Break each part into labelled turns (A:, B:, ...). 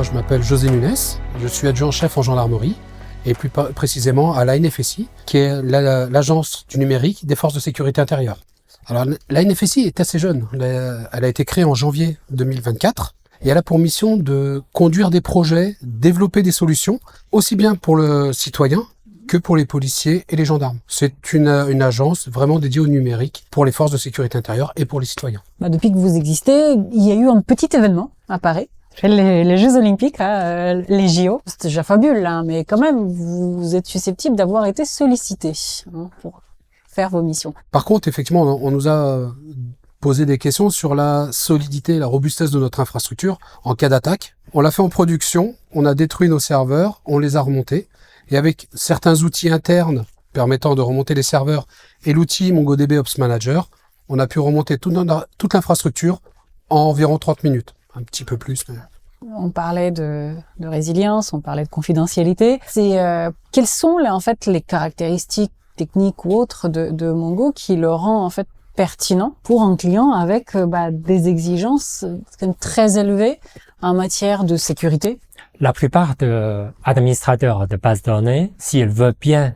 A: je m'appelle José Nunes, je suis adjoint-chef en gendarmerie et plus précisément à l'ANFSI, qui est l'agence du numérique des forces de sécurité intérieure. Alors l'ANFSI est assez jeune, elle a été créée en janvier 2024 et elle a pour mission de conduire des projets, développer des solutions, aussi bien pour le citoyen que pour les policiers et les gendarmes. C'est une agence vraiment dédiée au numérique pour les forces de sécurité intérieure et pour les citoyens.
B: Depuis que vous existez, il y a eu un petit événement à Paris. Les Jeux Olympiques, là, les JO, c'est déjà fabuleux, là, mais quand même, vous êtes susceptible d'avoir été sollicité pour faire vos missions.
A: Par contre, effectivement, on nous a posé des questions sur la solidité, la robustesse de notre infrastructure en cas d'attaque. On l'a fait en production, on a détruit nos serveurs, on les a remontés, et avec certains outils internes permettant de remonter les serveurs et l'outil MongoDB Ops Manager, on a pu remonter toute l'infrastructure en environ 30 minutes. Un petit peu plus. Mais...
B: On parlait de résilience, on parlait de confidentialité. Quelles sont en fait les caractéristiques techniques ou autres de Mongo qui le rend en fait pertinent pour un client avec des exigences très élevées en matière de sécurité?
C: La plupart des administrateurs de bases de données, s'ils veulent bien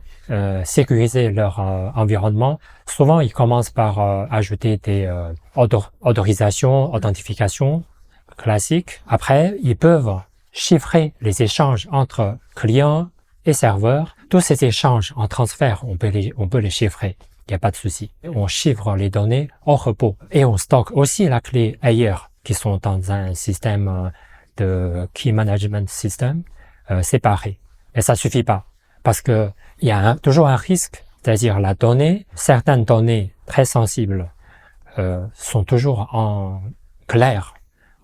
C: sécuriser leur environnement, souvent ils commencent par ajouter des autorisations, authentifications classiques. Après, ils peuvent chiffrer les échanges entre clients et serveurs. Tous ces échanges en transfert, on peut les chiffrer. Il n'y a pas de souci. On chiffre les données au repos et on stocke aussi la clé ailleurs, qui sont dans un système de Key Management System séparé. Et ça suffit pas, parce que il y a toujours un risque, c'est-à-dire certaines données très sensibles sont toujours en clair,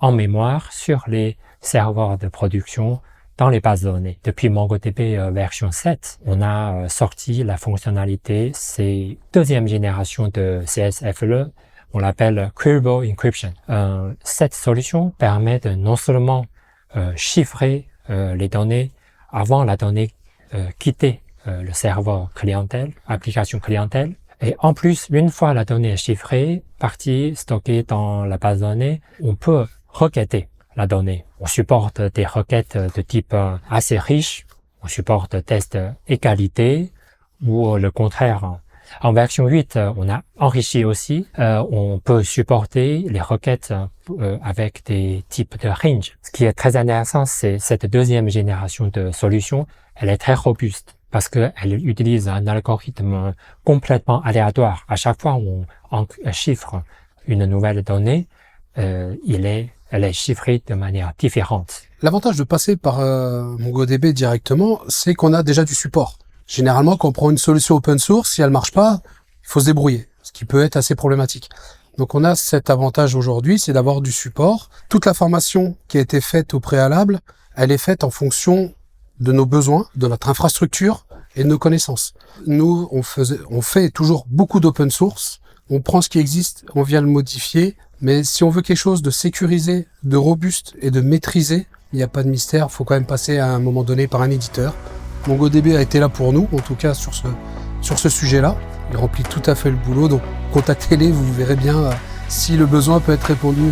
C: en mémoire sur les serveurs de production dans les bases de données. Depuis MongoDB version 7, on a sorti la fonctionnalité, c'est deuxième génération de CSFLE, on l'appelle Queryable Encryption. Cette solution permet de non seulement chiffrer les données avant la donnée quitter le serveur clientèle, application clientèle, et en plus, une fois la donnée chiffrée, partie, stockée dans la base de données, on peut requêter la donnée. On supporte des requêtes de type assez riche, on supporte tests égalité ou le contraire. En version 8, on a enrichi aussi. On peut supporter les requêtes avec des types de range. Ce qui est très intéressant, c'est cette deuxième génération de solutions. Elle est très robuste parce qu'elle utilise un algorithme complètement aléatoire. À chaque fois où on chiffre une nouvelle donnée, elle est chiffrée de manière différente.
A: L'avantage de passer par MongoDB directement, c'est qu'on a déjà du support. Généralement, quand on prend une solution open source, si elle marche pas, il faut se débrouiller, ce qui peut être assez problématique. Donc on a cet avantage aujourd'hui, c'est d'avoir du support. Toute la formation qui a été faite au préalable, elle est faite en fonction de nos besoins, de notre infrastructure et de nos connaissances. Nous, on fait toujours beaucoup d'open source. On prend ce qui existe, on vient le modifier. Mais si on veut quelque chose de sécurisé, de robuste et de maîtrisé, il n'y a pas de mystère. Il faut quand même passer à un moment donné par un éditeur. MongoDB a été là pour nous, en tout cas sur ce sujet-là. Il remplit tout à fait le boulot. Donc contactez-les, vous verrez bien si le besoin peut être répondu